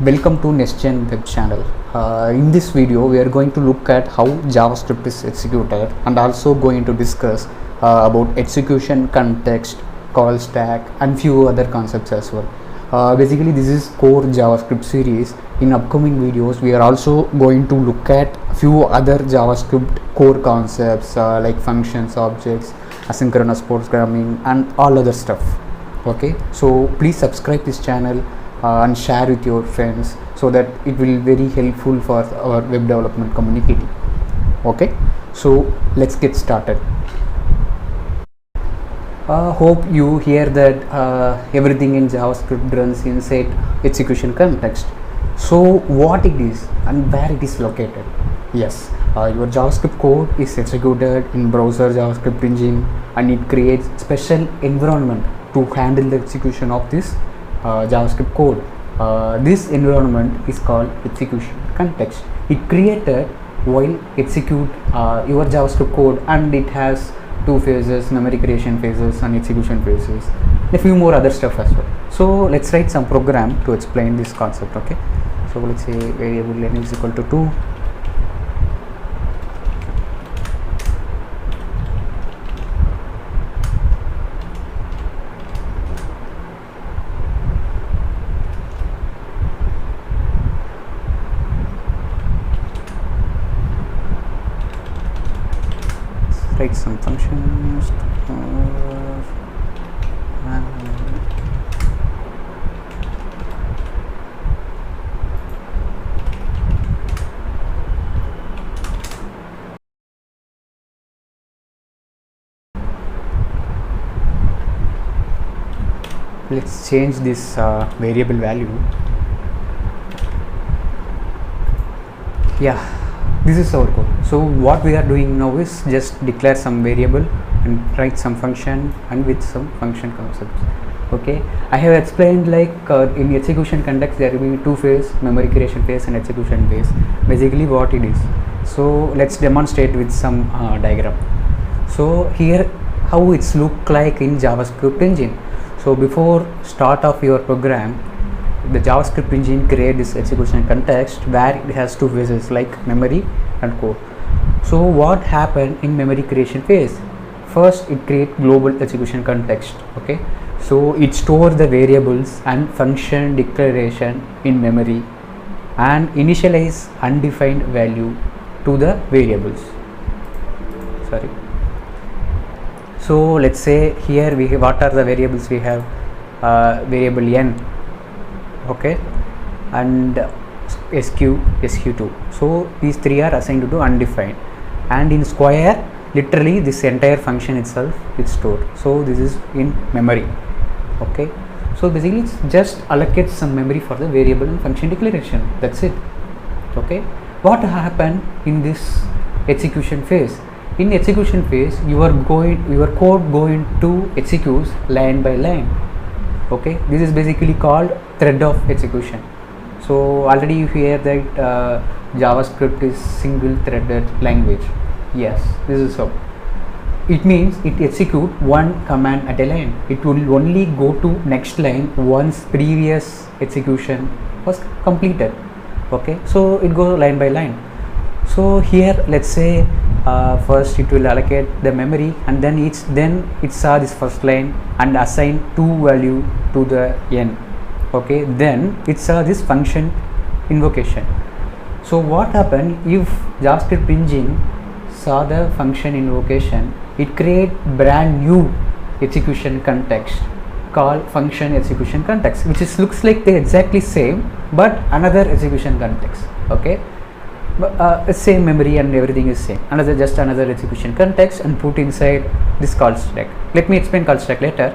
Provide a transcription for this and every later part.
Welcome to NextGen web channel. In this video we are going to look at how JavaScript is executed and also going to discuss about execution context, call stack and few other concepts as well. Basically this is core JavaScript series. In upcoming videos we are also going to look at few other JavaScript core concepts like functions, objects, asynchronous programming and all other stuff. Okay, so please subscribe this channel and share with your friends so that it will very helpful for our web development community. Okay, so let's get started. Hope you hear that everything in JavaScript runs inside execution context. So what it is and where it is located? Yes, your JavaScript code is executed in browser JavaScript engine and it creates special environment to handle the execution of this JavaScript code. This environment is called execution context. It created while execute your JavaScript code, and it has two phases: memory creation phases and execution phases, a few more other stuff as well. So let's write some program to explain this concept. Okay, so let's say variable n is equal to 2. Write some functions let's change this variable value. Yeah, this is our code. So what we are doing now is just declare some variable and write some function and with some function concepts. Okay, I have explained like in execution context there will be two phase: memory creation phase and execution phase. Basically what it is. So let's demonstrate with some diagram. So here how it's look like in JavaScript engine. So before start of your program, the JavaScript engine create this execution context where it has two phases like memory and code. So what happened in memory creation phase? First it create global execution context. Okay, so it store the variables and function declaration in memory and initialize undefined value to the variables. Sorry. So let's say here we have, what are the variables we have? Variable n, okay, and sq2. So these three are assigned to undefined, and in square literally this entire function itself is stored. So this is in memory. Okay, so basically it's just allocate some memory for the variable and function declaration. That's it. Okay, what happened in this execution phase? In execution phase your code going to execute line by line. Okay, this is basically called thread of execution. So already you hear that JavaScript is single threaded language. Yes, this is how it means. It execute one command at a line. It will only go to next line once previous execution was completed. Okay, so it goes line by line. So here let's say first it will allocate the memory and then it saw this first line and assign 2 value to the n. Okay, then it saw this function invocation. So what happened if JavaScript engine saw the function invocation? It create brand new execution context called function execution context, which is looks like the exactly same but another execution context. Okay, but same memory and everything is same, just another execution context, and put inside this call stack. Let me explain call stack later,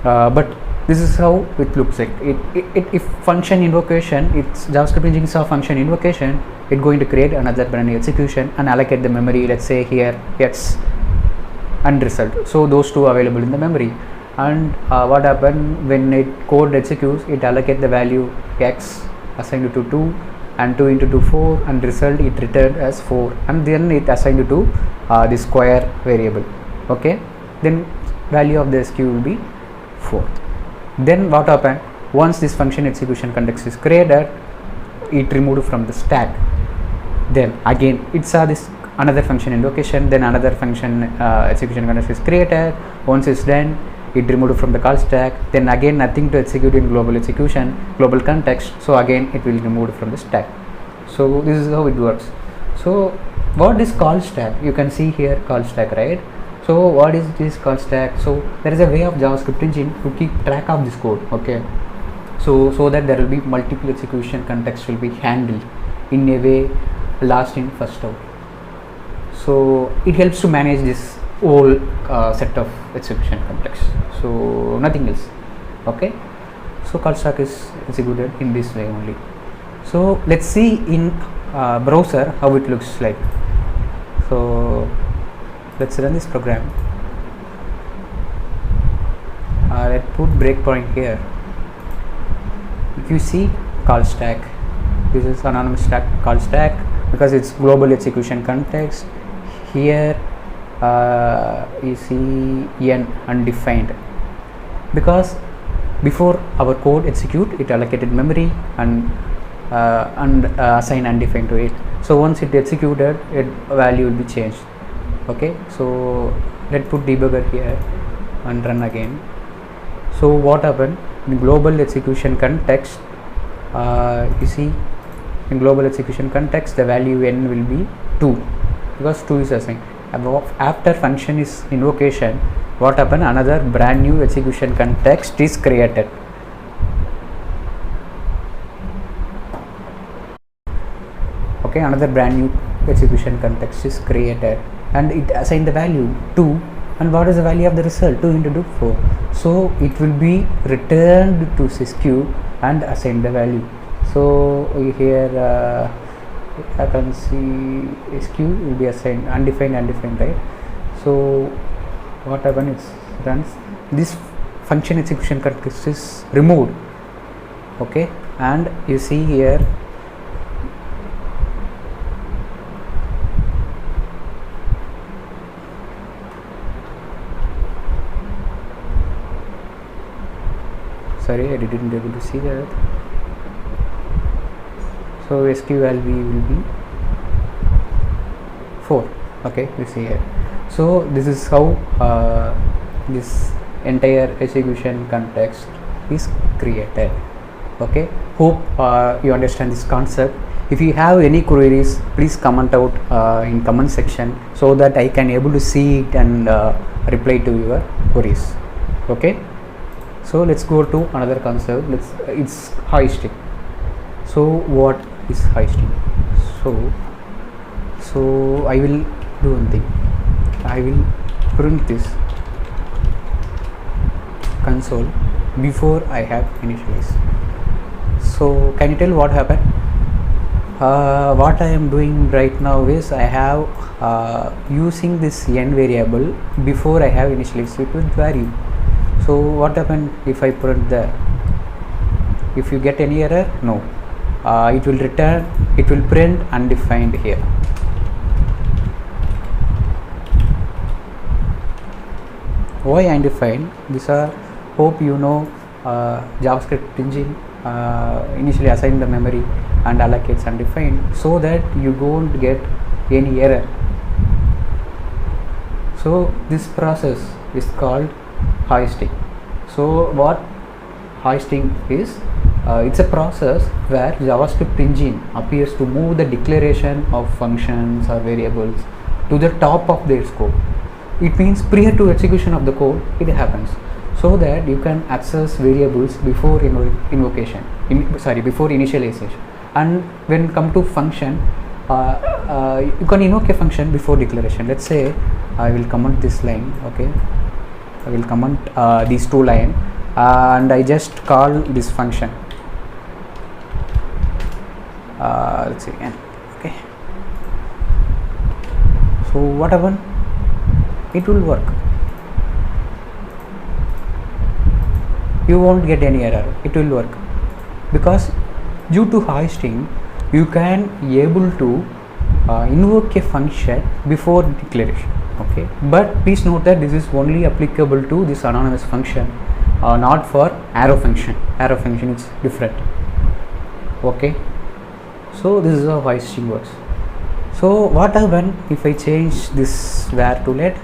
but this is how it looks like. If function invocation, it's JavaScript engine saw function invocation, it going to create another brand new execution and allocate the memory. Let's say here x and result. So those two available in the memory. And what happened when it code executes? It allocate the value x assigned it to 2 and 2 into 2 4 and result it returned as 4, and then it assigned it to the square variable. Okay, then value of the sq will be 4. Then what happened? once this function execution context is created, it removed from the stack. Then again it saw this another function invocation, then another function execution context is created. Once it's done, it removed from the call stack. Then again nothing to execute in global execution, global context, so again it will remove from the stack. So this is how it works. So what is call stack? You can see here call stack, right? So what is this call stack? So there is a way of JavaScript engine to keep track of this code, okay? So that there will be multiple execution context will be handled in a way last in first out. So it helps to manage this whole set of execution context, so nothing else, okay? So call stack is executed in this way only. So let's see in browser how it looks like. So let's run this program. Let's put breakpoint here. If you see call stack, this is anonymous stack call stack because it's global execution context. Here you see n undefined because before our code execute, it allocated memory and assign undefined to it. So once it executed, it value will be changed, okay? So let's put debugger here and run again. So what happened in global execution context? You see in global execution context the value n will be 2 because 2 is assigned. After function is invocation, what happened? Another brand new execution context is created. Okay, another brand new execution context is created and it assigned the value 2. And what is the value of the result? 2 into 2, 4. So it will be returned to sysqueue and assign the value. So here I can see skew will be assigned undefined, right? So what happens? It runs, this function execution context is removed, okay? And you see here sorry, I didn't able to see that. So SQL will be 4, okay? You see here. So this is how this entire execution context is created, okay? Hope you understand this concept. If you have any queries, please comment out in comment section so that I can able to see it and reply to your queries, okay? So let's go to another concept. It's hoisting. So what is hoisting? So I will do one thing. I will print this console before I have initialized. So can you tell what happened? What I am doing right now is I have using this n variable before I have initialized it with value. So what happened if I print there? If you get any error, no, it will return, it will print undefined here. Why undefined? These are, hope you know, JavaScript engine initially assign the memory and allocates undefined so that you don't get any error. So this process is called hoisting. So what hoisting is? It's a process where JavaScript engine appears to move the declaration of functions or variables to the top of their scope. It means prior to execution of the code it happens, so that you can access variables before invocation, before initialization. And when come to function, you can invoke a function before declaration. Let's say I will comment this line, okay? I will comment these two lines and I just call this function. Let's see n, okay? So what happened? It will work. You won't get any error. It will work because due to hoisting, you can able to invoke a function before declaration. Okay, but please note that this is only applicable to this anonymous function. not for arrow function. Arrow function is different. Okay, so this is how hoisting works. So what happen if I change this where to let?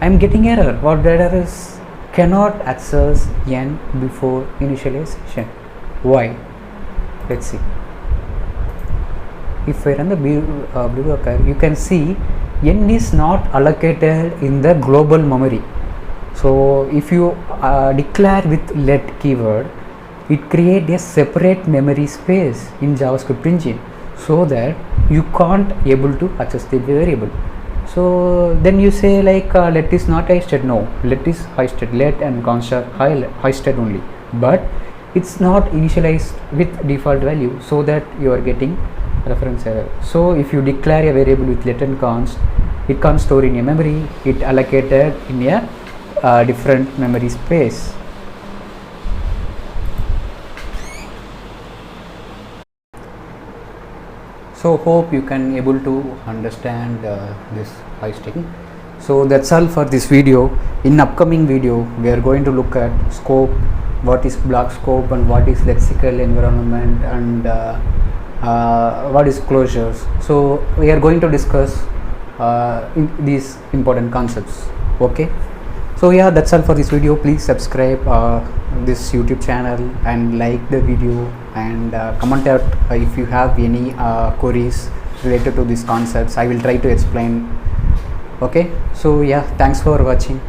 I am getting error. What the error is? Cannot access n before initialization. Why? Let's see. If I run the debugger, you can see n is not allocated in the global memory. So if you declare with let keyword, it creates a separate memory space in JavaScript engine, so that you can't able to access the variable. So then you say like let is not hoisted. No, let is hoisted. Let and const are hoisted only, but it's not initialized with default value, so that you are getting reference error. So if you declare a variable with let and const, it can't store in a memory, it allocated in a different memory space. So hope you can able to understand this hoisting. So that's all for this video. In upcoming video we are going to look at scope, what is block scope, and what is lexical environment, and what is closures. So we are going to discuss these important concepts. Okay, so yeah, that's all for this video. Please subscribe this YouTube channel and like the video, and comment out if you have any queries related to these concepts. I will try to explain. Okay, so yeah, thanks for watching.